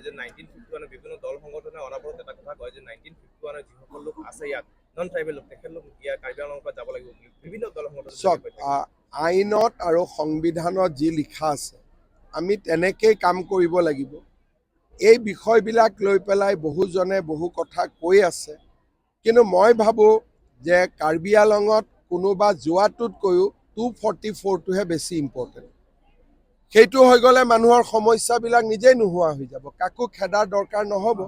যে 1951 বিভিন্ন দল সংগঠনে অনাবৰত এটা কথা কয় যে 1951 যিসকল লোক আছে ইয়াত নন ট্ৰাইবেল লোক তেখেতলোক ইয়াৰ কাৰ্বি আংলঙৰ পৰা যাব লাগিব বুলি বিভিন্ন দল সংগঠনে আইনত আৰু সংবিধানত যি লিখা আছে আমি তেনেকেই কাম কৰিব লাগিব। এই বিষয়বিলাক লৈ পেলাই বহুজনে বহু কথা কৈ আছে, কিন্তু মই ভাবোঁ যে কাৰ্বি আংলঙত কোনোবা যোৱাটোতকৈও 244টোহে বেছি ইম্পৰ্টেণ্ট। সেইটো হৈ গ'লে মানুহৰ সমস্যাবিলাক নিজেই নোহোৱা হৈ যাব, কাকো খেদাৰ দৰকাৰ নহ'ব,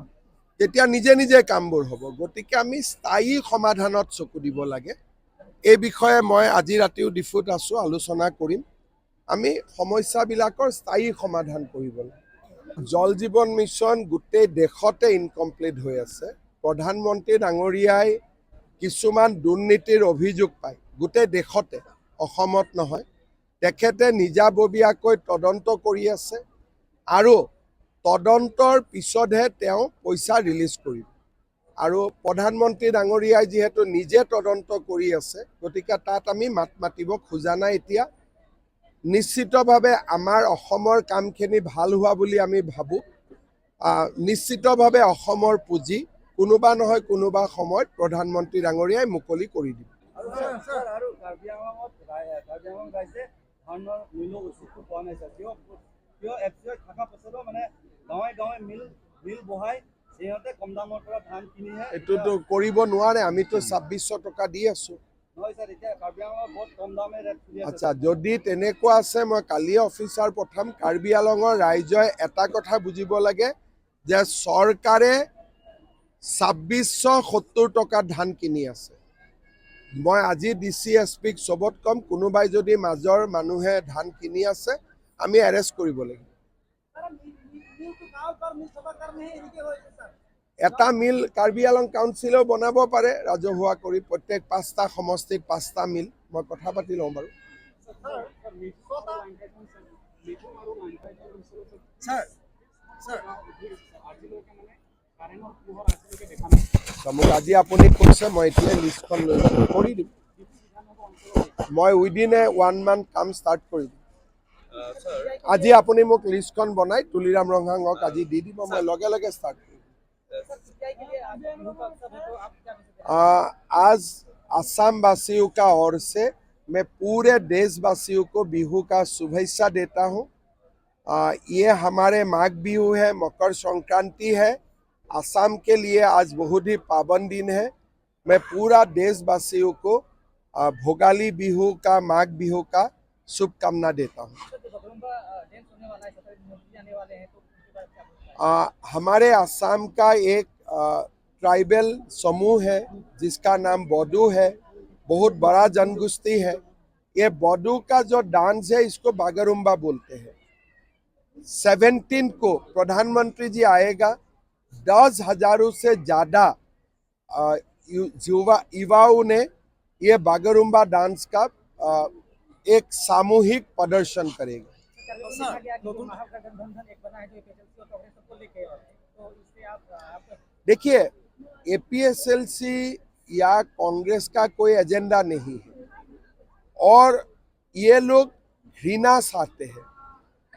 তেতিয়া নিজে নিজে কামবোৰ হ'ব। গতিকে আমি স্থায়ী সমাধানত চকু দিব লাগে। এই বিষয়ে মই আজি ৰাতিও ডিফুত আছোঁ, আলোচনা কৰিম। আমি সমস্যাবিলাকৰ স্থায়ী সমাধান কৰিব লাগে। জল জীৱন মিছন গোটেই দেশতে ইনকমপ্লিট হৈ আছে। প্ৰধানমন্ত্ৰী ডাঙৰীয়াই কিছুমান দুৰ্নীতিৰ অভিযোগ পায় গোটেই দেশতে, অসমত নহয়। তেখেতে নিজাববীয়াকৈ তদন্ত কৰি আছে আৰু তদন্তৰ পিছতহে তেওঁ পইচা ৰিলিজ কৰিব। আৰু প্ৰধানমন্ত্ৰী ডাঙৰীয়াই যিহেতু নিজে তদন্ত কৰি আছে, গতিকে তাত আমি মাত মাতিব খোজা নাই। এতিয়া নিশ্চিতভাৱে আমাৰ অসমৰ কামখিনি ভাল হোৱা বুলি আমি ভাবোঁ। নিশ্চিতভাৱে অসমৰ পুঁজি কোনোবা নহয় কোনোবা সময়ত প্ৰধানমন্ত্ৰী ডাঙৰীয়াই মুকলি কৰি দিব। এইটোতো কৰিব নোৱাৰে, আমিতো 2600 টকা দি আছোঁ। আচ্ছা, যদি তেনেকুৱা আছে মই কালিয়ে অফিচাৰ পঠাম। কাৰ্বি আংলঙৰ ৰাইজে এটা কথা বুজিব লাগে যে চৰকাৰে 2670 টকাত ধান কিনি আছে। মই আজি DCSPক চবত কম, কোনোবাই যদি মাজৰ মানুহে ধান কিনি আছে আমি এৰেষ্ট কৰিব লাগিব। এটা মিল কাৰ্বি আংলং কাউন্সিলেও বনাব পাৰে ৰাজহুৱা কৰি, প্ৰত্যেক 5টা সমষ্টিত 5টা মিল। মই কথা পাতি লওঁ বাৰু। মোক আজি আপুনি কৈছে, মই এতিয়া লিষ্টখন লৈ কৰি দিম। মই উইদিন এ 1 month কাম ষ্টাৰ্ট কৰি দিম। আজি আপুনি মোক লিষ্টখন বনাই তুলিৰাম ৰংহাঙক আজি দি দিব, মই লগে লগে ষ্টাৰ্ট কৰিম। आज असम वासियों का ओर से मैं पूरे देशवासियों को बिहू का शुभेच्छा देता हूँ। ये हमारे माघ बिहू है, मकर संक्रांति है। असम के लिए आज बहुत ही पावन दिन है। मैं पूरा देशवासियों को भोगाली बिहू का, माघ बिहू का शुभकामना देता हूँ। हमारे असम का एक ट्राइबल समूह है जिसका नाम बोडो है, बहुत बड़ा जनगोष्ठी है। ये बोडो का जो डांस है इसको बागरुम्बा बोलते हैं। 17 को प्रधानमंत्री जी आएगा, 10,000 से ज़्यादा युवाओं ने ये बागरुम्बा डांस का एक सामूहिक प्रदर्शन करेगा। देखिए, APSLC या कांग्रेस का कोई एजेंडा नहीं है और ये लोग घृणा चाहते हैं,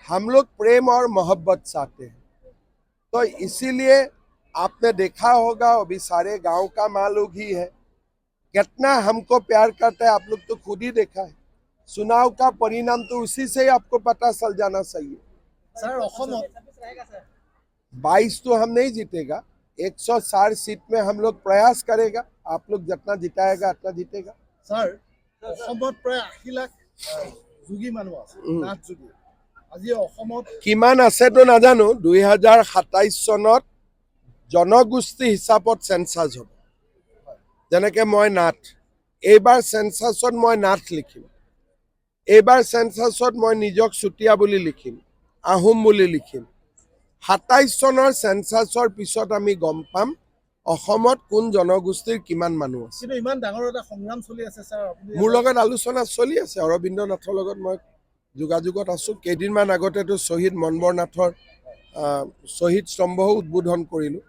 हम लोग प्रेम और मोहब्बत चाहते हैं। तो इसीलिए आपने देखा होगा अभी सारे गांव का मालूम ही है कितना हमको प्यार करता है। आप लोग तो खुद ही देखा है, चुनाव का परिणाम तो उसी से ही आपको पता चल जाना चाहिए। सर 22 तो हम नहीं जीतेगा, 104 सीट में हम लोग प्रयास करेगा। आप लोग जितना जिताएगा उतना जीतेगा। सर प्राय 80 लाख যোগী মানুহ আছে, নাথ যোগী। আজি অসমত কিমান আছে তো নাজানো। 2027 চনত জনগোষ্ঠী হিচাপত সেন্সাস হ'ব। যেনেকে মই নাথ, এইবাৰ সেন্সাছত মই নাথ লিখিম। এইবাৰ সেন্সাছত মই নিজক চুতীয়া বুলি লিখিম, আহোম বুলি লিখিম। 27 চনৰ সেন্সাছৰ পিছত আমি গম পাম অসমত কোন জনগোষ্ঠীৰ কিমান মানুহ আছে। কিন্তু ইমান ডাঙৰ এটা সংগ্ৰাম চলি আছে স্যাৰ, মোৰ লগত আলোচনা চলি আছে। অৰবিন্দ নাথৰ লগত মই যোগাযোগত আছোঁ। কেইদিনমান আগতেতো শ্বহীদ মনবৰ নাথৰ শ্বহীদ স্তম্ভও উদ্বোধন কৰিলোঁ।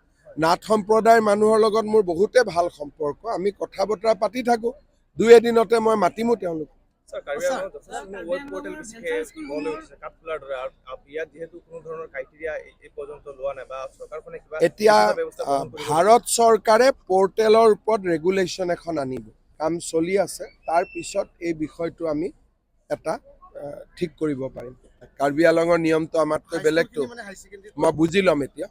নাথ সম্প্ৰদায়ৰ মানুহৰ লগত মোৰ বহুতে ভাল সম্পৰ্ক, আমি কথা বতৰা পাতি থাকোঁ। 2 এদিনতে মই মাতিমো তেওঁলোক। স্যাৰ কাৰ্বি আংলঙত যথেষ্টখিনি ৱেব পৰ্টেল বেছিকৈ গঢ়লৈ উঠিছে কাঠফুলাৰ দৰে আৰু ইয়াত যিহেতু কোনো ধৰণৰ ক্ৰাইটেৰিয়া এই পৰ্যন্ত লোৱা নাই বা চৰকাৰখনে কিবা এতিয়া ব্যৱস্থা গ্ৰহণ কৰিব ভাৰত চৰকাৰে পৰ্টেলৰ ওপৰত ৰেগুলেশ্যন এখন আনিব, কাম চলি আছে। তাৰ পিছত এই বিষয়টো আমি এটা ঠিক কৰিব পাৰিম। কাৰ্বি আংলঙৰ নিয়মটো আমাতকৈ বেলেগটো মানে হাই ছেকেণ্ডাৰী মই বুজি ল'ম এতিয়া,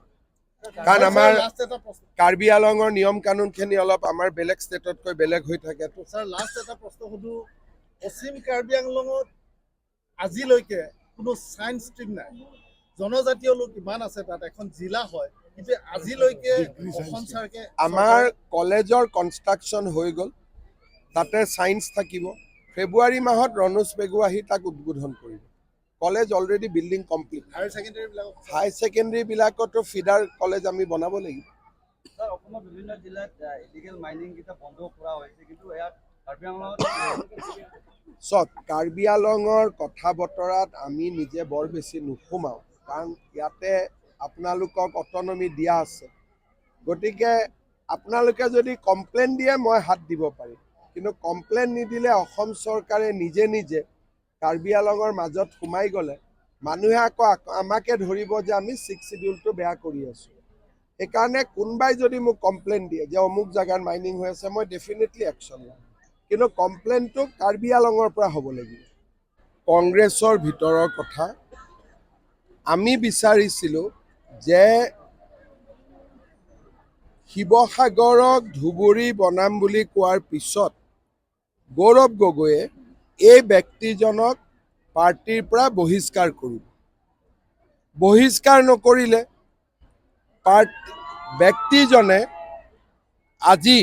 কাৰণ আমাৰ লাষ্ট এটা প্ৰশ্ন কাৰ্বি আংলঙৰ নিয়ম কানুনখিনি অলপ আমাৰ বেলেগ ষ্টেটতকৈ বেলেগ হৈ থাকেতো। ছাৰ লাষ্ট এটা প্ৰশ্ন সুধো পশ্চিম কাৰ্বি আংলঙত আজিলৈকে কোনো ছায়েন্স ষ্ট্ৰীম নাই জনজাতীয় লোক ইমান আছে তাত এখন জিলা হয় কিন্তু আজিলৈকে অসম চৰকাৰে আমাৰ কলেজৰ কনষ্ট্ৰাকশ্যন হৈ গ'ল, তাতে ছায়েন্স থাকিব। ফেব্ৰুৱাৰী মাহত ৰণোজ পেগু আহি তাক উদ্বোধন কৰিব। College already building complete. Higher ছেকেণ্ডেৰীবিলাকক হাই ছেকেণ্ডেৰীবিলাকতো ফিডাৰ কলেজ আমি বনাব লাগিব। স্যাৰ অসমৰ বিভিন্ন জিলাত ইলিগেল মাইনিং কেইটা বন্ধ কৰা হৈছে কিন্তু ইয়াত কাৰ্বি আংলঙত চক কাৰ্বি আংলঙৰ কথা বতৰাত আমি নিজে বৰ বেছি নোসোমাওঁ, কাৰণ ইয়াতে আপোনালোকক অটনমি দিয়া আছে। গতিকে আপোনালোকে যদি কমপ্লেইন দিয়ে মই হাত দিব পাৰিম, কিন্তু কমপ্লেইন নিদিলে অসম চৰকাৰে নিজে নিজে কাৰ্বি আংলঙৰ মাজত সোমাই গ'লে মানুহে আকৌ আমাকে ধৰিব যে আমি 6 শিডিউলটো বেয়া কৰি আছোঁ। সেইকাৰণে কোনোবাই যদি মোক কমপ্লেইন দিয়ে যে অমুক জেগাত মাইনিং হৈ আছে, মই ডেফিনেটলি একশ্যন ল'ম, কিন্তু কমপ্লেইনটো কাৰ্বি আংলঙৰ পৰা হ'ব লাগিব। কংগ্ৰেছৰ ভিতৰৰ কথা আমি বিচাৰিছিলোঁ যে শিৱসাগৰক ধুবুৰী বনাম বুলি কোৱাৰ পিছত গৌৰৱ গগৈয়ে এই ব্যক্তিজনক পাৰ্টিৰ পৰা বহিষ্কাৰ কৰিব। বহিষ্কাৰ নকৰিলে ব্যক্তিজনে আজি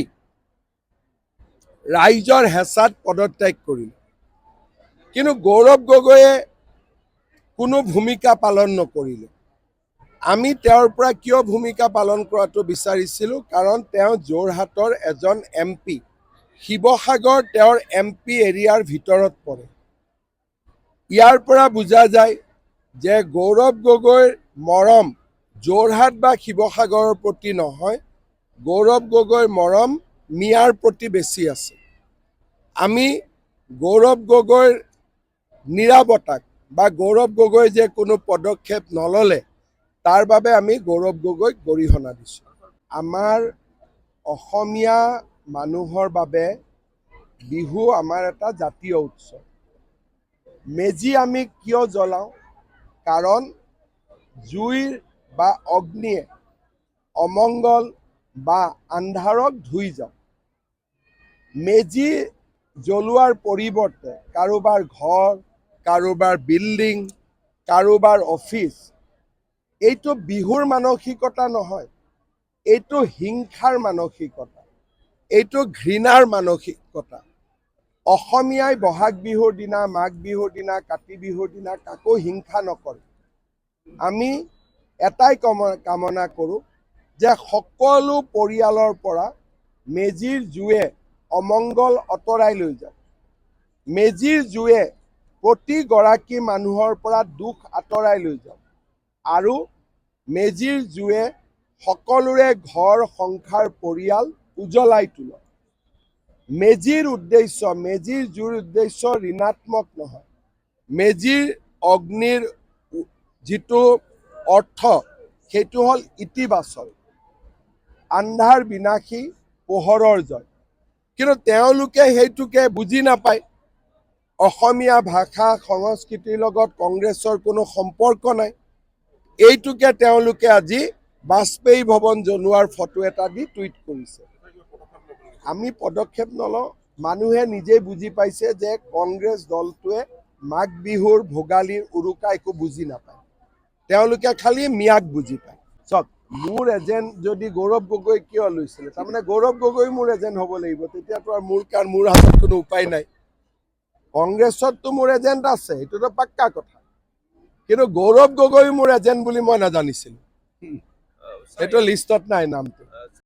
ৰাইজৰ হেঁচাত পদত্যাগ কৰিলে, কিন্তু গৌৰৱ গগৈয়ে কোনো ভূমিকা পালন নকৰিলে। আমি তেওঁৰ পৰা কিয় ভূমিকা পালন কৰাটো বিচাৰিছিলোঁ, কাৰণ তেওঁ যোৰহাটৰ এজন MP, শিৱসাগৰ তেওঁৰ MP এৰিয়াৰ ভিতৰত পৰে। ইয়াৰ পৰা বুজা যায় যে গৌৰৱ গগৈৰ মৰম যোৰহাট বা শিৱসাগৰৰ প্ৰতি নহয়, গৌৰৱ গগৈৰ মৰম মিয়াৰ প্ৰতি বেছি আছে। আমি গৌৰৱ গগৈৰ নিৰাপত্তাক বা গৌৰৱ গগৈ যে কোনো পদক্ষেপ নল'লে তাৰ বাবে আমি গৌৰৱ গগৈক গৰিহণা দিছোঁ। আমাৰ অসমীয়া মানুহৰ বাবে বিহু আমাৰ এটা জাতীয় উৎসৱ। মেজি আমি কিয় জ্বলাওঁ? কাৰণ জুইৰ বা অগ্নিয়ে অমংগল বা আন্ধাৰক ধুই যাওঁ। মেজি জ্বলোৱাৰ পৰিৱৰ্তে কাৰোবাৰ ঘৰ, কাৰোবাৰ বিল্ডিং, কাৰোবাৰ অফিচ, এইটো বিহুৰ মানসিকতা নহয়, এইটো হিংসাৰ মানসিকতা, এইটো ঘৃণাৰ মানসিকতা। অসমীয়াই বহাগ বিহুৰ দিনা, মাঘ বিহুৰ দিনা, কাতি বিহুৰ দিনা কাকো হিংসা নকৰে। আমি এটাই কামনা কৰোঁ যে সকলো পৰিয়ালৰ পৰা মেজিৰ জুয়ে অমংগল আঁতৰাই লৈ যাওক। মেজিৰ জুয়ে প্ৰতিগৰাকী মানুহৰ পৰা দুখ আঁতৰাই লৈ যাওক আৰু মেজিৰ জুয়ে সকলোৰে ঘৰ সংসাৰ পৰিয়াল উজ্বলাই তোলক। মেজিৰ জুইৰ উদ্দেশ্য ঋণাত্মক নহয়। মেজিৰ অগ্নিৰ যিটো অৰ্থ সেইটো হ'ল ইতিবাচক। আন্ধাৰ বিনাশী, পোহৰৰ জয়। কিন্তু তেওঁলোকে সেইটোকে বুজি নাপায়। অসমীয়া ভাষা সংস্কৃতিৰ লগত কংগ্ৰেছৰ কোনো সম্পৰ্ক নাই। এইটোকে তেওঁলোকে আজি বাজপেয়ী ভৱন জনোৱাৰ ফটো এটা দি টুইট কৰিছে। আমি পদক্ষেপ নলওঁ। মানুহে নিজেই বুজি পাইছে যে কংগ্ৰেছ দলটোৱে মাঘ বিহুৰ ভোগালীৰ উৰুকা একো বুজি নাপায়। তেওঁলোকে খালি মিয়াক বুজি পায়। চাওক, মোৰ এজেণ্ট যদি গৌৰৱ গগৈ কিয় লৈছিলে, তাৰমানে গৌৰৱ গগৈ মোৰ এজেণ্ট হ'ব লাগিব, তেতিয়াতো আৰু মোৰ হাতত কোনো উপায় নাই। কংগ্ৰেছততো মোৰ এজেণ্ট আছে, এইটোতো পাক্কা কথা, কিন্তু গৌৰৱ গগৈ মোৰ এজেণ্ট বুলি মই নাজানিছিলোঁ। সেইটো লিষ্টত নাই নামটো।